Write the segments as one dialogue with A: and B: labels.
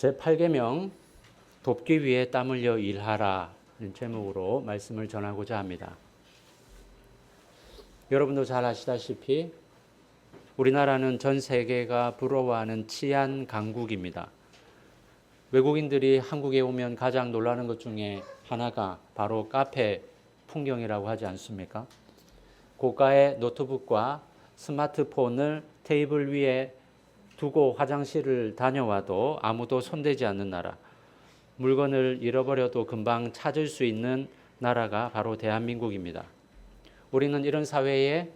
A: 제8계명 돕기 위해 땀 흘려 일하라는 제목으로 말씀을 전하고자 합니다. 여러분도 잘 아시다시피 우리나라는 전 세계가 부러워하는 치안 강국입니다. 외국인들이 한국에 오면 가장 놀라는 것 중에 하나가 바로 카페 풍경이라고 하지 않습니까? 고가의 노트북과 스마트폰을 테이블 위에 두고 화장실을 다녀와도 아무도 손대지 않는 나라, 물건을 잃어버려도 금방 찾을 수 있는 나라가 바로 대한민국입니다. 우리는 이런 사회의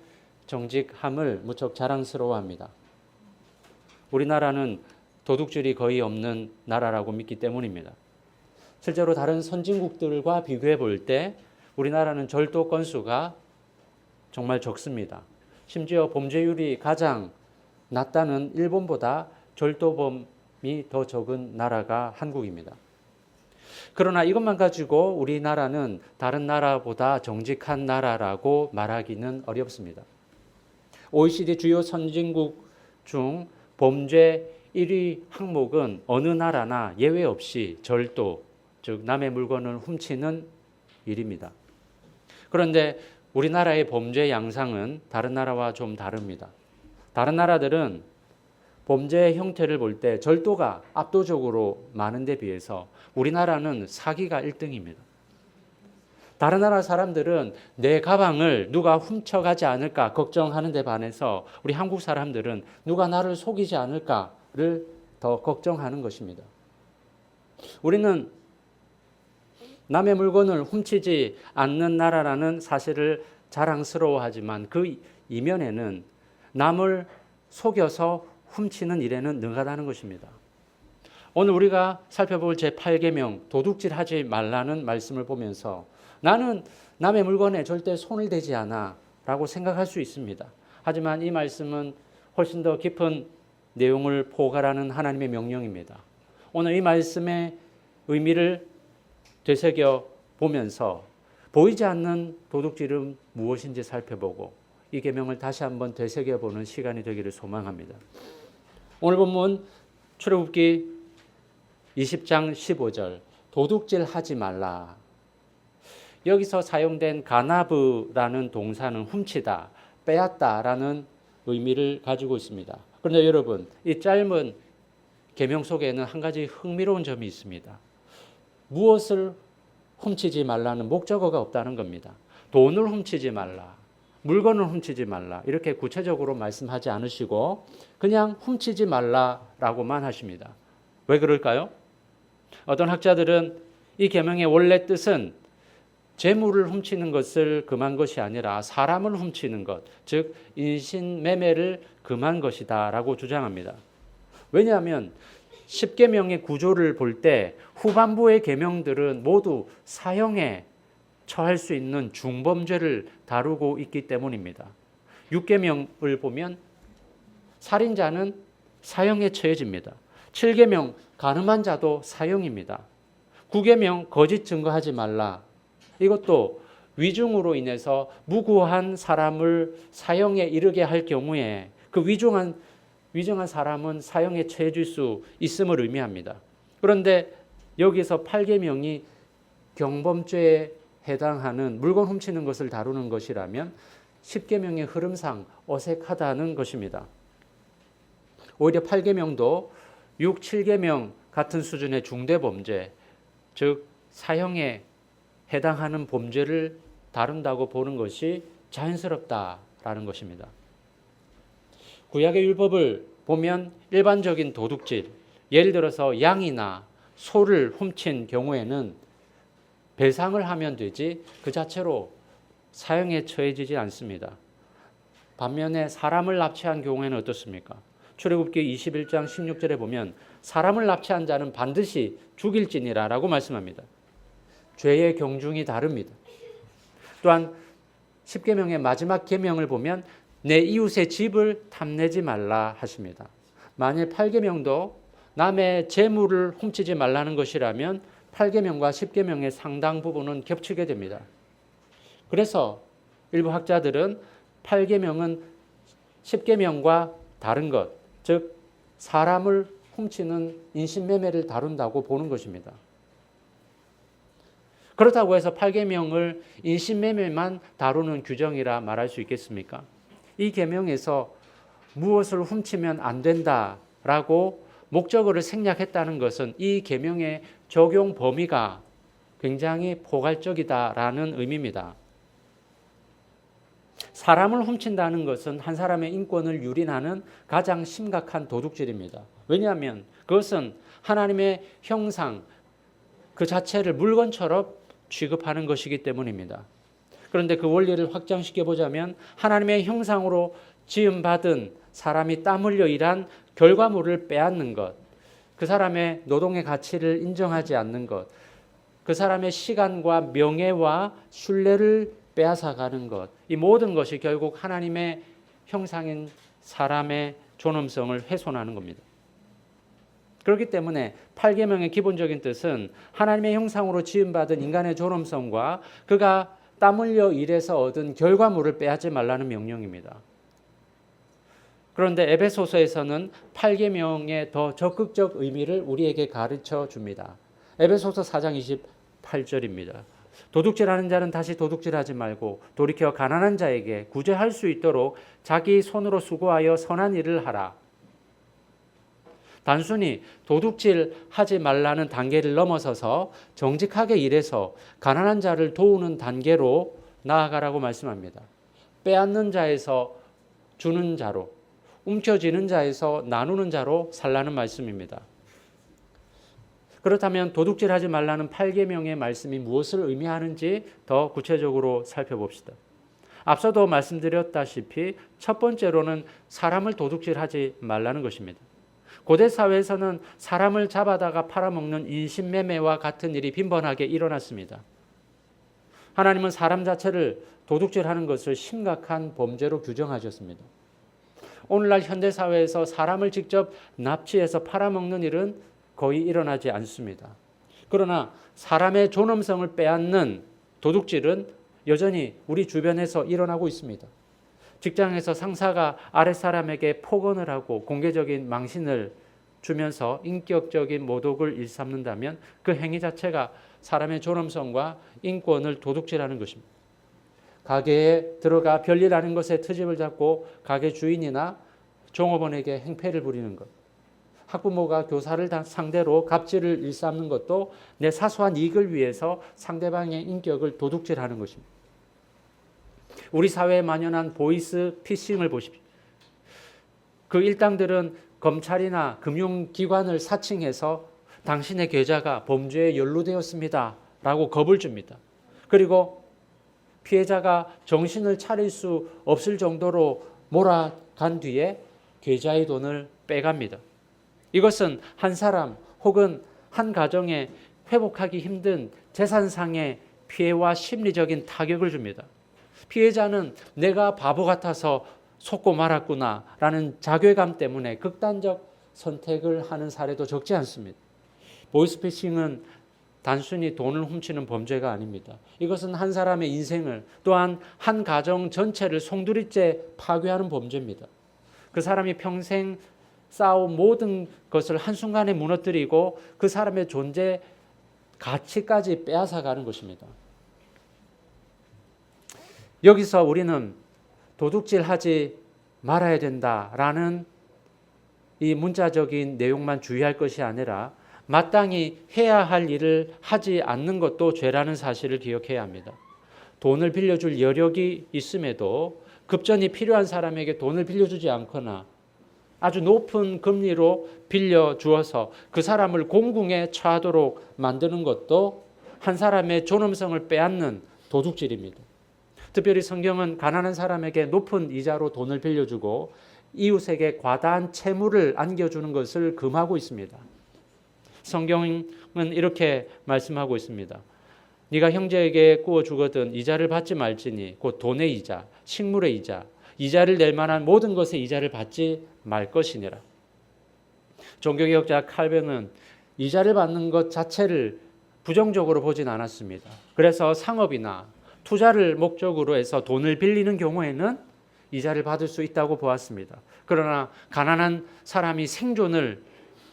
A: 정직함을 무척 자랑스러워합니다. 우리나라는 도둑질이 거의 없는 나라라고 믿기 때문입니다. 실제로 다른 선진국들과 비교해 볼 때 우리나라는 절도 건수가 정말 적습니다. 심지어 범죄율이 가장 낮다는 일본보다 절도범이 더 적은 나라가 한국입니다. 그러나 이것만 가지고 우리나라는 다른 나라보다 정직한 나라라고 말하기는 어렵습니다. OECD 주요 선진국 중 범죄 1위 항목은 어느 나라나 예외 없이 절도, 즉 남의 물건을 훔치는 일입니다. 그런데 우리나라의 범죄 양상은 다른 나라와 좀 다릅니다. 다른 나라들은 범죄의 형태를 볼 때 절도가 압도적으로 많은 데 비해서 우리나라는 사기가 1등입니다. 다른 나라 사람들은 내 가방을 누가 훔쳐가지 않을까 걱정하는 데 반해서 우리 한국 사람들은 누가 나를 속이지 않을까를 더 걱정하는 것입니다. 우리는 남의 물건을 훔치지 않는 나라라는 사실을 자랑스러워하지만 그 이면에는 남을 속여서 훔치는 일에는 능하다는 것입니다. 오늘 우리가 살펴볼 제8계명 도둑질하지 말라는 말씀을 보면서 나는 남의 물건에 절대 손을 대지 않아 라고 생각할 수 있습니다. 하지만 이 말씀은 훨씬 더 깊은 내용을 포괄하는 하나님의 명령입니다. 오늘 이 말씀의 의미를 되새겨 보면서 보이지 않는 도둑질은 무엇인지 살펴보고 이 계명을 다시 한번 되새겨보는 시간이 되기를 소망합니다. 오늘 본문 출애굽기 20장 15절 도둑질하지 말라. 여기서 사용된 가나브라는 동사는 훔치다, 빼앗다라는 의미를 가지고 있습니다. 그런데 여러분, 이 짧은 계명 속에는 한 가지 흥미로운 점이 있습니다. 무엇을 훔치지 말라는 목적어가 없다는 겁니다. 돈을 훔치지 말라, 물건을 훔치지 말라 이렇게 구체적으로 말씀하지 않으시고 그냥 훔치지 말라라고만 하십니다. 왜 그럴까요? 어떤 학자들은 이 계명의 원래 뜻은 재물을 훔치는 것을 금한 것이 아니라 사람을 훔치는 것, 즉 인신매매를 금한 것이다 라고 주장합니다. 왜냐하면 10계명의 구조를 볼 때 후반부의 계명들은 모두 사형에 처할 수 있는 중범죄를 다루고 있기 때문입니다. 6계명을 보면 살인자는 사형에 처해집니다. 7계명 간음한 자도 사형입니다. 9계명 거짓 증거하지 말라. 이것도 위증으로 인해서 무고한 사람을 사형에 이르게 할 경우에 그 위증한 사람은 사형에 처해질 수 있음을 의미합니다. 그런데 여기서 8계명이 경범죄에 해당하는 물건 훔치는 것을 다루는 것이라면 10계명의 흐름상 어색하다는 것입니다. 오히려 8계명도 6, 7계명 같은 수준의 중대범죄, 즉 사형에 해당하는 범죄를 다룬다고 보는 것이 자연스럽다라는 것입니다. 구약의 율법을 보면 일반적인 도둑질, 예를 들어서 양이나 소를 훔친 경우에는 배상을 하면 되지 그 자체로 사형에 처해지지 않습니다. 반면에 사람을 납치한 경우에는 어떻습니까? 출애굽기 21장 16절에 보면 사람을 납치한 자는 반드시 죽일지니라 라고 말씀합니다. 죄의 경중이 다릅니다. 또한 10계명의 마지막 계명을 보면 내 이웃의 집을 탐내지 말라 하십니다. 만일 8계명도 남의 재물을 훔치지 말라는 것이라면 8계명과 10계명의 상당 부분은 겹치게 됩니다. 그래서 일부 학자들은 8계명은 10계명과 다른 것, 즉 사람을 훔치는 인신매매를 다룬다고 보는 것입니다. 그렇다고 해서 8계명을 인신매매만 다루는 규정이라 말할 수 있겠습니까? 이 계명에서 무엇을 훔치면 안 된다라고 목적어를 생략했다는 것은 이 계명의 적용 범위가 굉장히 포괄적이다라는 의미입니다. 사람을 훔친다는 것은 한 사람의 인권을 유린하는 가장 심각한 도둑질입니다. 왜냐하면 그것은 하나님의 형상 그 자체를 물건처럼 취급하는 것이기 때문입니다. 그런데 그 원리를 확장시켜 보자면 하나님의 형상으로 지음받은 사람이 땀 흘려 일한 결과물을 빼앗는 것, 그 사람의 노동의 가치를 인정하지 않는 것, 그 사람의 시간과 명예와 신뢰를 빼앗아가는 것, 이 모든 것이 결국 하나님의 형상인 사람의 존엄성을 훼손하는 겁니다. 그렇기 때문에 8계명의 기본적인 뜻은 하나님의 형상으로 지음받은 인간의 존엄성과 그가 땀 흘려 일해서 얻은 결과물을 빼앗지 말라는 명령입니다. 그런데 에베소서에서는 8계명의 더 적극적 의미를 우리에게 가르쳐 줍니다. 에베소서 4장 28절입니다. 도둑질하는 자는 다시 도둑질하지 말고 돌이켜 가난한 자에게 구제할 수 있도록 자기 손으로 수고하여 선한 일을 하라. 단순히 도둑질하지 말라는 단계를 넘어서서 정직하게 일해서 가난한 자를 도우는 단계로 나아가라고 말씀합니다. 빼앗는 자에서 주는 자로, 움켜쥐는 자에서 나누는 자로 살라는 말씀입니다. 그렇다면 도둑질하지 말라는 8계명의 말씀이 무엇을 의미하는지 더 구체적으로 살펴봅시다. 앞서도 말씀드렸다시피 첫 번째로는 사람을 도둑질하지 말라는 것입니다. 고대 사회에서는 사람을 잡아다가 팔아먹는 인신매매와 같은 일이 빈번하게 일어났습니다. 하나님은 사람 자체를 도둑질하는 것을 심각한 범죄로 규정하셨습니다. 오늘날 현대사회에서 사람을 직접 납치해서 팔아먹는 일은 거의 일어나지 않습니다. 그러나 사람의 존엄성을 빼앗는 도둑질은 여전히 우리 주변에서 일어나고 있습니다. 직장에서 상사가 아랫사람에게 폭언을 하고 공개적인 망신을 주면서 인격적인 모독을 일삼는다면 그 행위 자체가 사람의 존엄성과 인권을 도둑질하는 것입니다. 가게에 들어가 별일 아닌 것에 트집을 잡고 가게 주인이나 종업원에게 행패를 부리는 것, 학부모가 교사를 상대로 갑질을 일삼는 것도 내 사소한 이익을 위해서 상대방의 인격을 도둑질하는 것입니다. 우리 사회에 만연한 보이스 피싱을 보십시오. 그 일당들은 검찰이나 금융기관을 사칭해서 당신의 계좌가 범죄에 연루되었습니다 라고 겁을 줍니다. 그리고 피해자가 정신을 차릴 수 없을 정도로 몰아간 뒤에 계좌의 돈을 빼갑니다. 이것은 한 사람 혹은 한 가정에 회복하기 힘든 재산상의 피해와 심리적인 타격을 줍니다. 피해자는 내가 바보 같아서 속고 말았구나 라는 자괴감 때문에 극단적 선택을 하는 사례도 적지 않습니다. 보이스피싱은 단순히 돈을 훔치는 범죄가 아닙니다. 이것은 한 사람의 인생을 또한 한 가정 전체를 송두리째 파괴하는 범죄입니다. 그 사람이 평생 쌓아온 모든 것을 한순간에 무너뜨리고 그 사람의 존재 가치까지 빼앗아가는 것입니다. 여기서 우리는 도둑질하지 말아야 된다라는 이 문자적인 내용만 주의할 것이 아니라 마땅히 해야 할 일을 하지 않는 것도 죄라는 사실을 기억해야 합니다. 돈을 빌려줄 여력이 있음에도 급전이 필요한 사람에게 돈을 빌려주지 않거나 아주 높은 금리로 빌려주어서 그 사람을 공궁에 처하도록 만드는 것도 한 사람의 존엄성을 빼앗는 도둑질입니다. 특별히 성경은 가난한 사람에게 높은 이자로 돈을 빌려주고 이웃에게 과다한 채무를 안겨주는 것을 금하고 있습니다. 성경은 이렇게 말씀하고 있습니다. 네가 형제에게 구워 주거든 이자를 받지 말지니 곧 돈의 이자, 식물의 이자, 이자를 낼 만한 모든 것의 이자를 받지 말 것이니라. 종교개혁자 칼뱅은 이자를 받는 것 자체를 부정적으로 보진 않았습니다. 그래서 상업이나 투자를 목적으로 해서 돈을 빌리는 경우에는 이자를 받을 수 있다고 보았습니다. 그러나 가난한 사람이 생존을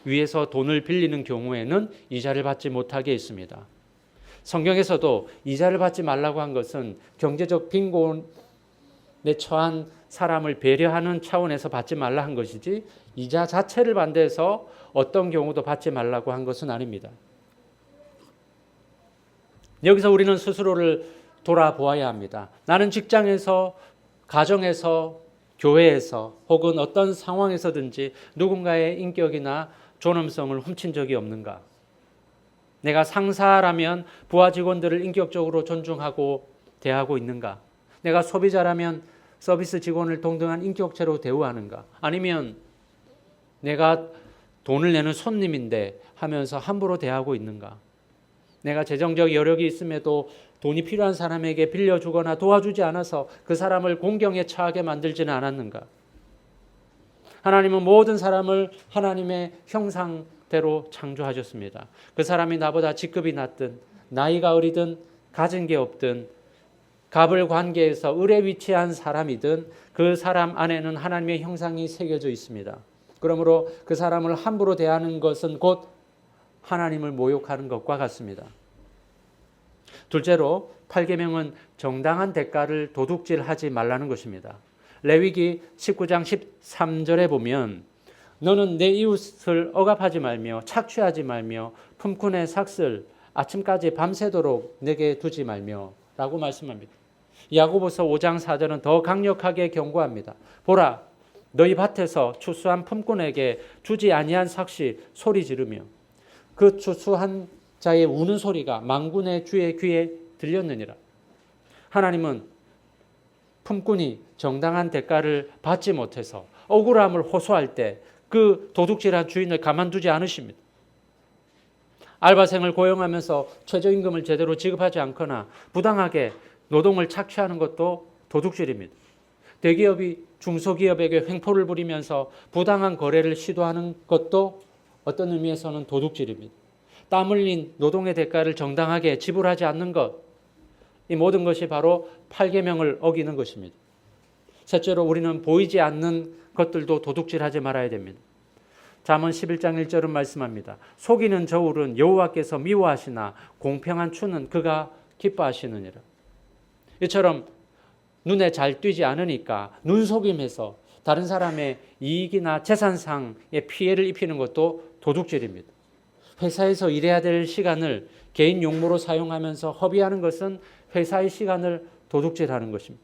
A: 위해서 돈을 빌리는 경우에는 이자를 받지 못하게 했습니다. 성경에서도 이자를 받지 말라고 한 것은 경제적 빈곤에 처한 사람을 배려하는 차원에서 받지 말라 한 것이지 이자 자체를 반대해서 어떤 경우도 받지 말라고 한 것은 아닙니다. 여기서 우리는 스스로를 돌아보아야 합니다. 나는 직장에서, 가정에서, 교회에서 혹은 어떤 상황에서든지 누군가의 인격이나 존엄성을 훔친 적이 없는가? 내가 상사라면 부하 직원들을 인격적으로 존중하고 대하고 있는가? 내가 소비자라면 서비스 직원을 동등한 인격체로 대우하는가? 아니면 내가 돈을 내는 손님인데 하면서 함부로 대하고 있는가? 내가 재정적 여력이 있음에도 돈이 필요한 사람에게 빌려주거나 도와주지 않아서 그 사람을 공경에 처하게 만들지는 않았는가? 하나님은 모든 사람을 하나님의 형상대로 창조하셨습니다. 그 사람이 나보다 직급이 낮든 나이가 어리든 가진 게 없든 갑을 관계에서 을에 위치한 사람이든 그 사람 안에는 하나님의 형상이 새겨져 있습니다. 그러므로 그 사람을 함부로 대하는 것은 곧 하나님을 모욕하는 것과 같습니다. 둘째로 8계명은 정당한 대가를 도둑질하지 말라는 것입니다. 레위기 19장 13절에 보면 너는 내 이웃을 억압하지 말며 착취하지 말며 품꾼의 삭슬 아침까지 밤새도록 내게 두지 말며 라고 말씀합니다. 야고보서 5장 4절은 더 강력하게 경고합니다. 보라 너희 밭에서 추수한 품꾼에게 주지 아니한 삭시 소리 지르며 그 추수한 자의 우는 소리가 만군의 주의 귀에 들렸느니라. 하나님은 품꾼이 정당한 대가를 받지 못해서 억울함을 호소할 때 그 도둑질한 주인을 가만두지 않으십니다. 알바생을 고용하면서 최저임금을 제대로 지급하지 않거나 부당하게 노동을 착취하는 것도 도둑질입니다. 대기업이 중소기업에게 횡포를 부리면서 부당한 거래를 시도하는 것도 어떤 의미에서는 도둑질입니다. 땀 흘린 노동의 대가를 정당하게 지불하지 않는 것, 이 모든 것이 바로 8계명을 어기는 것입니다. 셋째로 우리는 보이지 않는 것들도 도둑질하지 말아야 됩니다. 잠언 11장 1절은 말씀합니다. 속이는 저울은 여호와께서 미워하시나 공평한 추는 그가 기뻐하시느니라. 이처럼 눈에 잘 띄지 않으니까 눈속임해서 다른 사람의 이익이나 재산상의 피해를 입히는 것도 도둑질입니다. 회사에서 일해야 될 시간을 개인 용무로 사용하면서 허비하는 것은 회사의 시간을 도둑질하는 것입니다.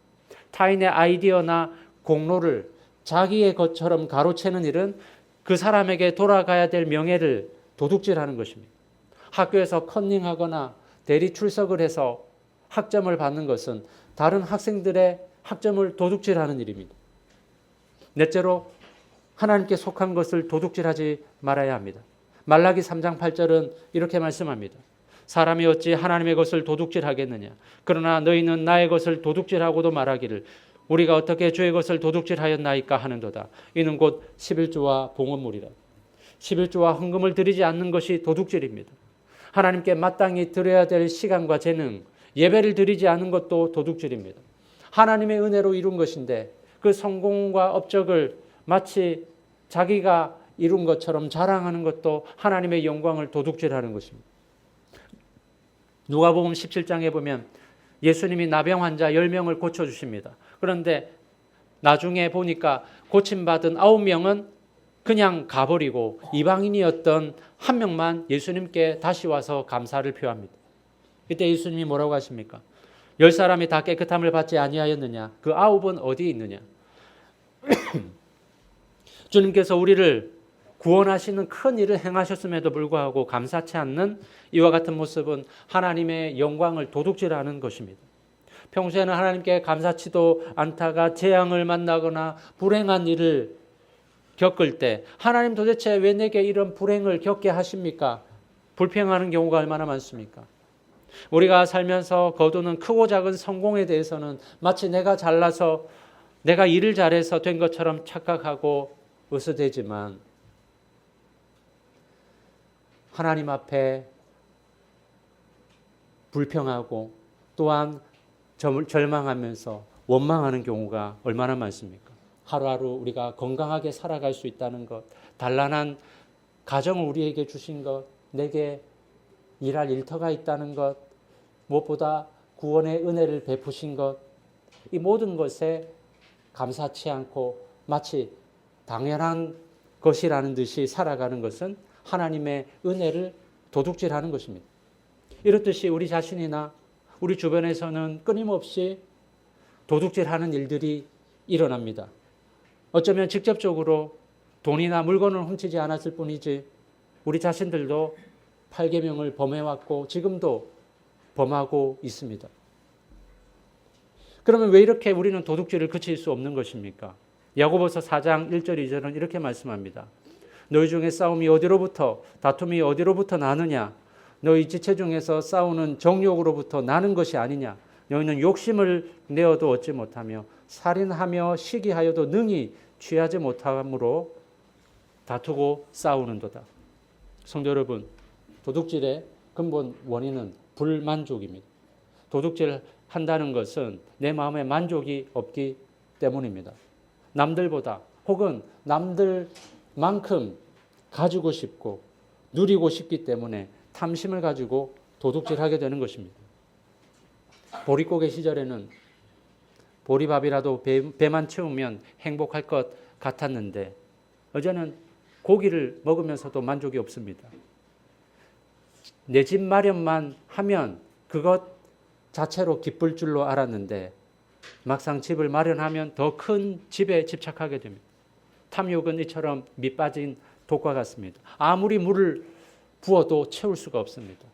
A: 타인의 아이디어나 공로를 자기의 것처럼 가로채는 일은 그 사람에게 돌아가야 될 명예를 도둑질하는 것입니다. 학교에서 컨닝하거나 대리 출석을 해서 학점을 받는 것은 다른 학생들의 학점을 도둑질하는 일입니다. 넷째로 하나님께 속한 것을 도둑질하지 말아야 합니다. 말라기 3장 8절은 이렇게 말씀합니다. 사람이 어찌 하나님의 것을 도둑질하겠느냐. 그러나 너희는 나의 것을 도둑질하고도 말하기를 우리가 어떻게 주의 것을 도둑질하였나이까 하는도다. 이는 곧 11조와 봉헌물이라. 11조와 헌금을 드리지 않는 것이 도둑질입니다. 하나님께 마땅히 드려야 될 시간과 재능, 예배를 드리지 않은 것도 도둑질입니다. 하나님의 은혜로 이룬 것인데 그 성공과 업적을 마치 자기가 이룬 것처럼 자랑하는 것도 하나님의 영광을 도둑질하는 것입니다. 누가복음 17장에 보면 예수님이 나병 환자 10명을 고쳐주십니다. 그런데 나중에 보니까 고침받은 9명은 그냥 가버리고 이방인이었던 한 명만 예수님께 다시 와서 감사를 표합니다. 이때 예수님이 뭐라고 하십니까? 10사람이 다 깨끗함을 받지 아니하였느냐? 그 9은 어디에 있느냐? 주님께서 우리를 구원하시는 큰 일을 행하셨음에도 불구하고 감사치 않는 이와 같은 모습은 하나님의 영광을 도둑질하는 것입니다. 평소에는 하나님께 감사치도 않다가 재앙을 만나거나 불행한 일을 겪을 때 하나님 도대체 왜 내게 이런 불행을 겪게 하십니까? 불평하는 경우가 얼마나 많습니까? 우리가 살면서 거두는 크고 작은 성공에 대해서는 마치 내가 잘나서 내가 일을 잘해서 된 것처럼 착각하고 으스대지만 하나님 앞에 불평하고 또한 절망하면서 원망하는 경우가 얼마나 많습니까? 하루하루 우리가 건강하게 살아갈 수 있다는 것, 단란한 가정을 우리에게 주신 것, 내게 일할 일터가 있다는 것, 무엇보다 구원의 은혜를 베푸신 것, 이 모든 것에 감사치 않고 마치 당연한 것이라는 듯이 살아가는 것은 하나님의 은혜를 도둑질하는 것입니다. 이렇듯이 우리 자신이나 우리 주변에서는 끊임없이 도둑질하는 일들이 일어납니다. 어쩌면 직접적으로 돈이나 물건을 훔치지 않았을 뿐이지 우리 자신들도 8계명을 범해왔고 지금도 범하고 있습니다. 그러면 왜 이렇게 우리는 도둑질을 그칠 수 없는 것입니까? 야고보서 4장 1절 2절은 이렇게 말씀합니다. 너희 중에 싸움이 어디로부터 다툼이 어디로부터 나느냐? 너희 지체 중에서 싸우는 정욕으로부터 나는 것이 아니냐? 너희는 욕심을 내어도 얻지 못하며 살인하며 시기하여도 능히 취하지 못함으로 다투고 싸우는도다. 성도 여러분, 도둑질의 근본 원인은 불만족입니다. 도둑질 한다는 것은 내 마음에 만족이 없기 때문입니다. 남들보다 혹은 남들만큼 가지고 싶고 누리고 싶기 때문에 탐심을 가지고 도둑질하게 되는 것입니다. 보릿고개 시절에는 보리밥이라도 배만 채우면 행복할 것 같았는데 어제는 고기를 먹으면서도 만족이 없습니다. 내 집 마련만 하면 그것 자체로 기쁠 줄로 알았는데 막상 집을 마련하면 더 큰 집에 집착하게 됩니다. 탐욕은 이처럼 밑빠진 독과 같습니다. 아무리 물을 부어도 채울 수가 없습니다.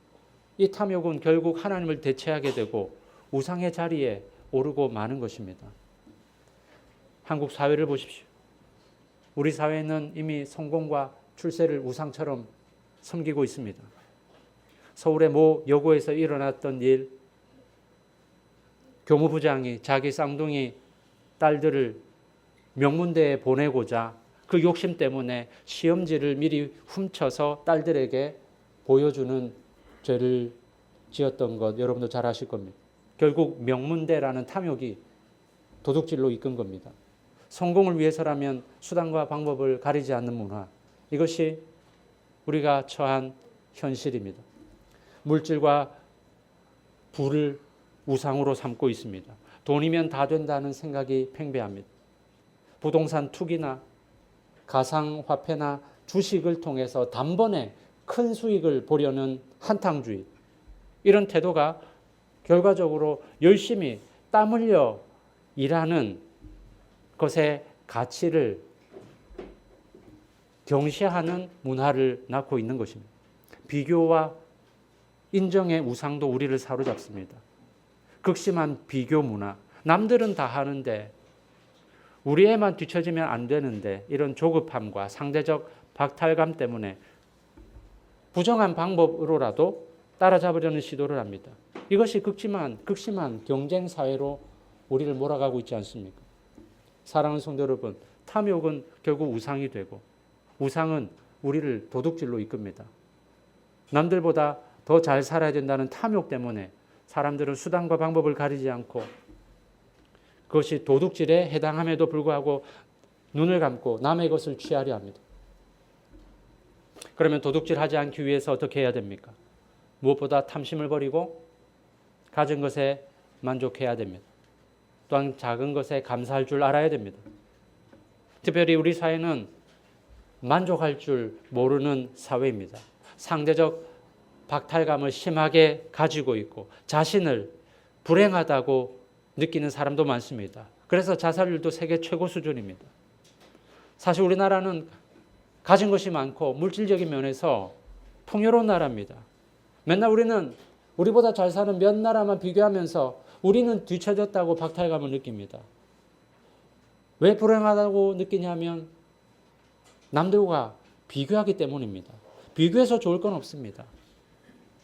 A: 이 탐욕은 결국 하나님을 대체하게 되고 우상의 자리에 오르고 마는 것입니다. 한국 사회를 보십시오. 우리 사회는 이미 성공과 출세를 우상처럼 섬기고 있습니다. 서울의 모 여고에서 일어났던 일, 교무부장이 자기 쌍둥이 딸들을 명문대에 보내고자 그 욕심 때문에 시험지를 미리 훔쳐서 딸들에게 보여주는 죄를 지었던 것 여러분도 잘 아실 겁니다. 결국 명문대라는 탐욕이 도둑질로 이끈 겁니다. 성공을 위해서라면 수단과 방법을 가리지 않는 문화, 이것이 우리가 처한 현실입니다. 물질과 부를 우상으로 삼고 있습니다. 돈이면 다 된다는 생각이 팽배합니다. 부동산 투기나 가상화폐나 주식을 통해서 단번에 큰 수익을 보려는 한탕주의, 이런 태도가 결과적으로 열심히 땀 흘려 일하는 것의 가치를 경시하는 문화를 낳고 있는 것입니다. 비교와 인정의 우상도 우리를 사로잡습니다. 극심한 비교 문화, 남들은 다 하는데 우리에만 뒤처지면 안 되는데, 이런 조급함과 상대적 박탈감 때문에 부정한 방법으로라도 따라잡으려는 시도를 합니다. 이것이 극심한 경쟁 사회로 우리를 몰아가고 있지 않습니까? 사랑하는 성도 여러분, 탐욕은 결국 우상이 되고 우상은 우리를 도둑질로 이끕니다. 남들보다 더 잘 살아야 된다는 탐욕 때문에 사람들은 수단과 방법을 가리지 않고 그것이 도둑질에 해당함에도 불구하고 눈을 감고 남의 것을 취하려 합니다. 그러면 도둑질하지 않기 위해서 어떻게 해야 됩니까? 무엇보다 탐심을 버리고 가진 것에 만족해야 됩니다. 또한 작은 것에 감사할 줄 알아야 됩니다. 특별히 우리 사회는 만족할 줄 모르는 사회입니다. 상대적 박탈감을 심하게 가지고 있고 자신을 불행하다고 느끼는 사람도 많습니다. 그래서 자살률도 세계 최고 수준입니다. 사실 우리나라는 가진 것이 많고 물질적인 면에서 풍요로운 나라입니다. 맨날 우리는 우리보다 잘 사는 몇 나라만 비교하면서 우리는 뒤처졌다고 박탈감을 느낍니다. 왜 불행하다고 느끼냐면 남들과 비교하기 때문입니다. 비교해서 좋을 건 없습니다.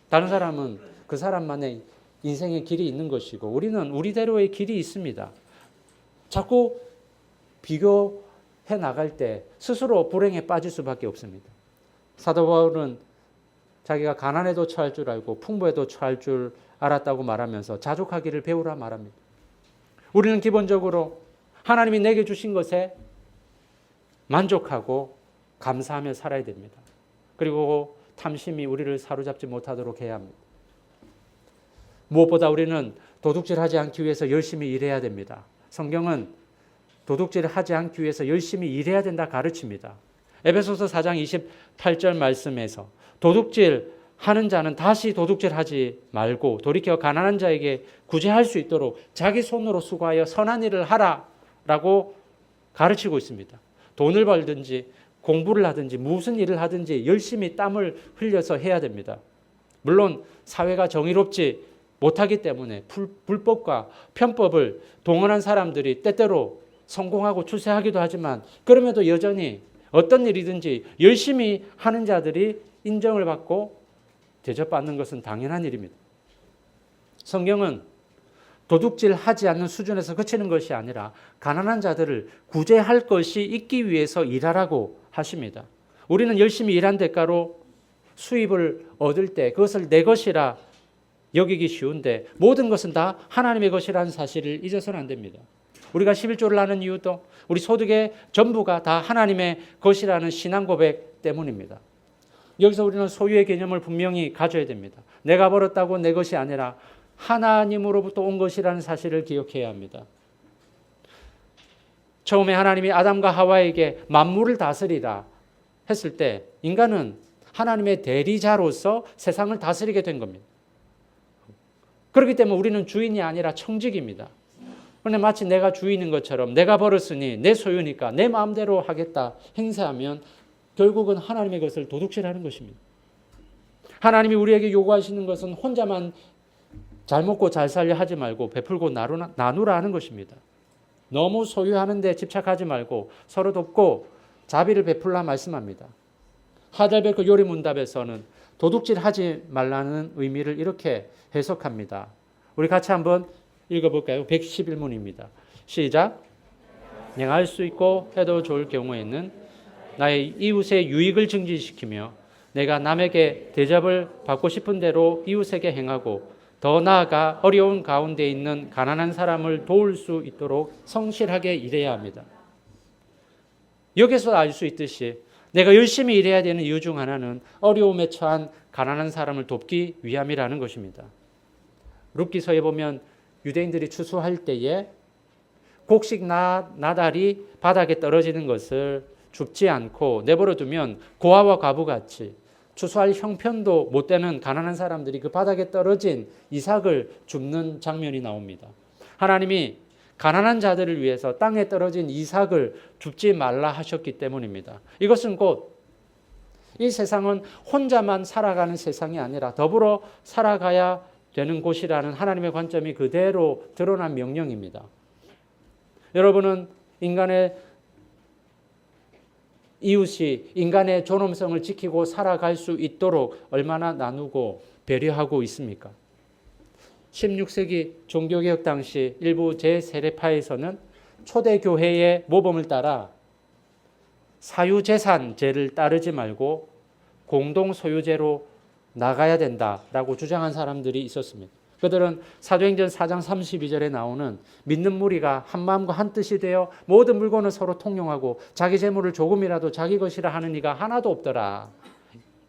A: 다른 사람은 그 사람만의 인생의 길이 있는 것이고 우리는 우리대로의 길이 있습니다. 자꾸 비교해 나갈 때 스스로 불행에 빠질 수밖에 없습니다. 사도 바울은 자기가 가난에도 처할 줄 알고 풍부에도 처할 줄 알았다고 말하면서 자족하기를 배우라 말합니다. 우리는 기본적으로 하나님이 내게 주신 것에 만족하고 감사하며 살아야 됩니다. 그리고 탐심이 우리를 사로잡지 못하도록 해야 합니다. 무엇보다 우리는 도둑질하지 않기 위해서 열심히 일해야 됩니다. 성경은 도둑질을 하지 않기 위해서 열심히 일해야 된다 가르칩니다. 에베소서 4장 28절 말씀에서 도둑질 하는 자는 다시 도둑질하지 말고 돌이켜 가난한 자에게 구제할 수 있도록 자기 손으로 수고하여 선한 일을 하라라고 가르치고 있습니다. 돈을 벌든지 공부를 하든지 무슨 일을 하든지 열심히 땀을 흘려서 해야 됩니다. 물론 사회가 정의롭지 못하기 때문에 불법과 편법을 동원한 사람들이 때때로 성공하고 출세하기도 하지만 그럼에도 여전히 어떤 일이든지 열심히 하는 자들이 인정을 받고 대접받는 것은 당연한 일입니다. 성경은 도둑질하지 않는 수준에서 그치는 것이 아니라 가난한 자들을 구제할 것이 있기 위해서 일하라고 하십니다. 우리는 열심히 일한 대가로 수입을 얻을 때 그것을 내 것이라 여기기 쉬운데 모든 것은 다 하나님의 것이라는 사실을 잊어서는 안 됩니다. 우리가 11조를 하는 이유도 우리 소득의 전부가 다 하나님의 것이라는 신앙 고백 때문입니다. 여기서 우리는 소유의 개념을 분명히 가져야 됩니다. 내가 벌었다고 내 것이 아니라 하나님으로부터 온 것이라는 사실을 기억해야 합니다. 처음에 하나님이 아담과 하와에게 만물을 다스리라 했을 때 인간은 하나님의 대리자로서 세상을 다스리게 된 겁니다. 그렇기 때문에 우리는 주인이 아니라 청직입니다. 그런데 마치 내가 주인인 것처럼 내가 벌었으니 내 소유니까 내 마음대로 하겠다 행세하면 결국은 하나님의 것을 도둑질하는 것입니다. 하나님이 우리에게 요구하시는 것은 혼자만 잘 먹고 잘 살려 하지 말고 베풀고 나누라 하는 것입니다. 너무 소유하는 데 집착하지 말고 서로 돕고 자비를 베풀라 말씀합니다. 하델베르크 요리문답에서는 도둑질하지 말라는 의미를 이렇게 해석합니다. 우리 같이 한번 읽어볼까요? 111문입니다. 시작. 내가 할 수 있고 해도 좋을 경우에는 나의 이웃의 유익을 증진시키며 내가 남에게 대접을 받고 싶은 대로 이웃에게 행하고 더 나아가 어려운 가운데 있는 가난한 사람을 도울 수 있도록 성실하게 일해야 합니다. 여기서 알 수 있듯이 내가 열심히 일해야 되는 이유 중 하나는 어려움에 처한 가난한 사람을 돕기 위함이라는 것입니다. 룻기서에 보면 유대인들이 추수할 때에 곡식 나달이 바닥에 떨어지는 것을 줍지 않고 내버려 두면 고아와 과부같이 추수할 형편도 못 되는 가난한 사람들이 그 바닥에 떨어진 이삭을 줍는 장면이 나옵니다. 하나님이 가난한 자들을 위해서 땅에 떨어진 이삭을 줍지 말라 하셨기 때문입니다. 이것은 곧 이 세상은 혼자만 살아가는 세상이 아니라 더불어 살아가야 되는 곳이라는 하나님의 관점이 그대로 드러난 명령입니다. 여러분은 인간의 이웃이 인간의 존엄성을 지키고 살아갈 수 있도록 얼마나 나누고 배려하고 있습니까? 16세기 종교개혁 당시 일부 제세례파에서는 초대교회의 모범을 따라 사유재산제를 따르지 말고 공동소유제로 나가야 된다라고 주장한 사람들이 있었습니다. 그들은 사도행전 4장 32절에 나오는 믿는 무리가 한 마음과 한 뜻이 되어 모든 물건을 서로 통용하고 자기 재물을 조금이라도 자기 것이라 하는 이가 하나도 없더라.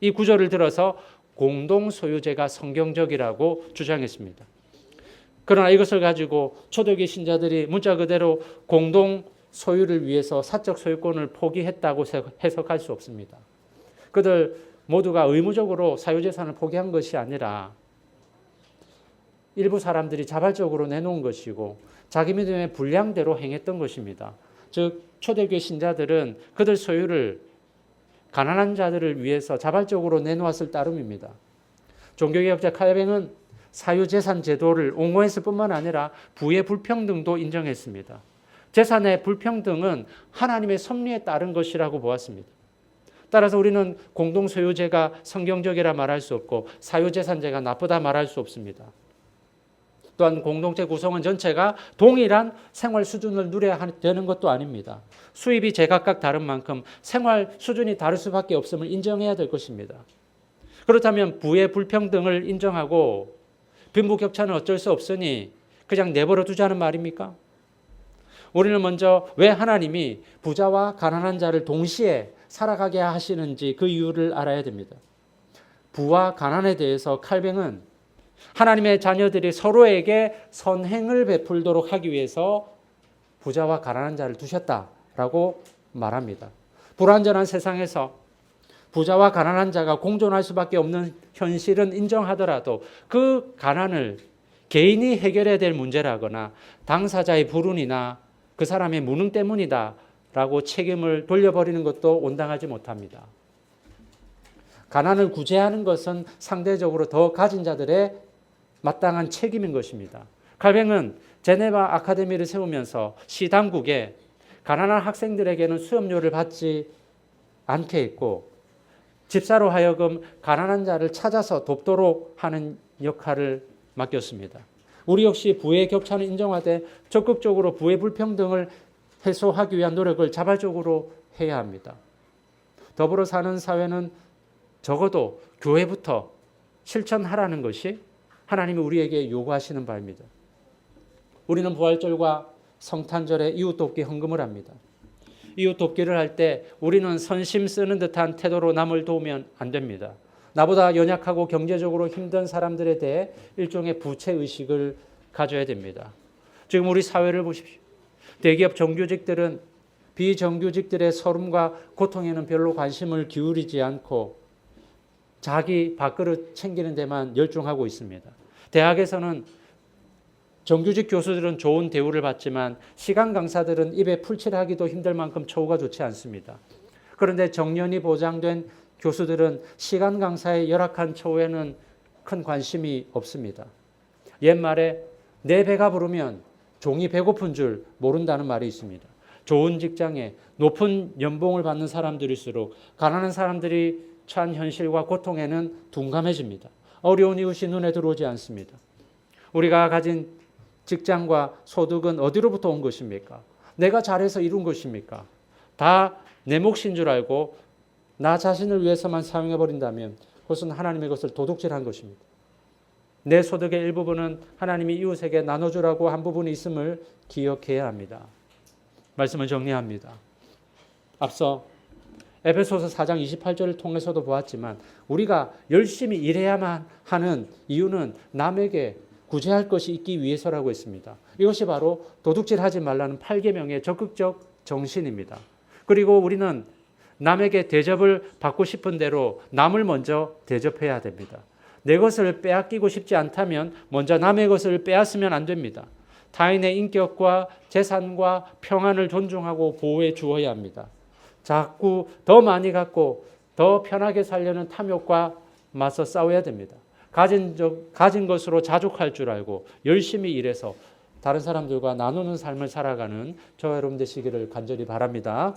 A: 이 구절을 들어서 공동소유제가 성경적이라고 주장했습니다. 그러나 이것을 가지고 초대교회 신자들이 문자 그대로 공동소유를 위해서 사적 소유권을 포기했다고 해석할 수 없습니다. 그들 모두가 의무적으로 사유재산을 포기한 것이 아니라 일부 사람들이 자발적으로 내놓은 것이고 자기 믿음의 분량대로 행했던 것입니다. 즉 초대교회 신자들은 그들 소유를 가난한 자들을 위해서 자발적으로 내놓았을 따름입니다. 종교개혁자 칼뱅은 사유재산 제도를 옹호했을 뿐만 아니라 부의 불평등도 인정했습니다. 재산의 불평등은 하나님의 섭리에 따른 것이라고 보았습니다. 따라서 우리는 공동소유제가 성경적이라 말할 수 없고 사유재산제가 나쁘다 말할 수 없습니다. 또한 공동체 구성원 전체가 동일한 생활 수준을 누려야 되는 것도 아닙니다. 수입이 제각각 다른 만큼 생활 수준이 다를 수밖에 없음을 인정해야 될 것입니다. 그렇다면 부의 불평등을 인정하고 빈부격차는 어쩔 수 없으니 그냥 내버려 두자는 말입니까? 우리는 먼저 왜 하나님이 부자와 가난한 자를 동시에 살아가게 하시는지 그 이유를 알아야 됩니다. 부와 가난에 대해서 칼뱅은 하나님의 자녀들이 서로에게 선행을 베풀도록 하기 위해서 부자와 가난한 자를 두셨다라고 말합니다. 불완전한 세상에서 부자와 가난한 자가 공존할 수밖에 없는 현실은 인정하더라도 그 가난을 개인이 해결해야 될 문제라거나 당사자의 불운이나 그 사람의 무능 때문이다라고 책임을 돌려버리는 것도 온당하지 못합니다. 가난을 구제하는 것은 상대적으로 더 가진 자들의 마땅한 책임인 것입니다. 칼뱅은 제네바 아카데미를 세우면서 시 당국에 가난한 학생들에게는 수업료를 받지 않게 했고 집사로 하여금 가난한 자를 찾아서 돕도록 하는 역할을 맡겼습니다. 우리 역시 부의 격차는 인정하되 적극적으로 부의 불평등을 해소하기 위한 노력을 자발적으로 해야 합니다. 더불어 사는 사회는 적어도 교회부터 실천하라는 것이 하나님이 우리에게 요구하시는 바입니다. 우리는 부활절과 성탄절에 이웃 돕기 헌금을 합니다. 이웃 돕기를 할 때 우리는 선심 쓰는 듯한 태도로 남을 도우면 안 됩니다. 나보다 연약하고 경제적으로 힘든 사람들에 대해 일종의 부채의식을 가져야 됩니다. 지금 우리 사회를 보십시오. 대기업 정규직들은 비정규직들의 서름과 고통에는 별로 관심을 기울이지 않고 자기 밥그릇 챙기는 데만 열중하고 있습니다. 대학에서는 정규직 교수들은 좋은 대우를 받지만 시간 강사들은 입에 풀칠하기도 힘들 만큼 처우가 좋지 않습니다. 그런데 정년이 보장된 교수들은 시간 강사의 열악한 처우에는 큰 관심이 없습니다. 옛말에 내 배가 부르면 종이 배고픈 줄 모른다는 말이 있습니다. 좋은 직장에 높은 연봉을 받는 사람들일수록 가난한 사람들이 처한 현실과 고통에는 둔감해집니다. 어려운 이웃이 눈에 들어오지 않습니다. 우리가 가진 직장과 소득은 어디로부터 온 것입니까? 내가 잘해서 이룬 것입니까? 다 내 몫인 줄 알고 나 자신을 위해서만 사용해버린다면 그것은 하나님의 것을 도둑질한 것입니다. 내 소득의 일부분은 하나님이 이웃에게 나눠주라고 한 부분이 있음을 기억해야 합니다. 말씀을 정리합니다. 앞서 에베소서 4장 28절을 통해서도 보았지만 우리가 열심히 일해야만 하는 이유는 남에게 구제할 것이 있기 위해서라고 했습니다. 이것이 바로 도둑질하지 말라는 8계명의 적극적 정신입니다. 그리고 우리는 남에게 대접을 받고 싶은 대로 남을 먼저 대접해야 됩니다. 내 것을 빼앗기고 싶지 않다면 먼저 남의 것을 빼앗으면 안 됩니다. 타인의 인격과 재산과 평안을 존중하고 보호해 주어야 합니다. 자꾸 더 많이 갖고 더 편하게 살려는 탐욕과 맞서 싸워야 됩니다. 가진 것으로 자족할 줄 알고 열심히 일해서 다른 사람들과 나누는 삶을 살아가는 저와 여러분 되시기를 간절히 바랍니다.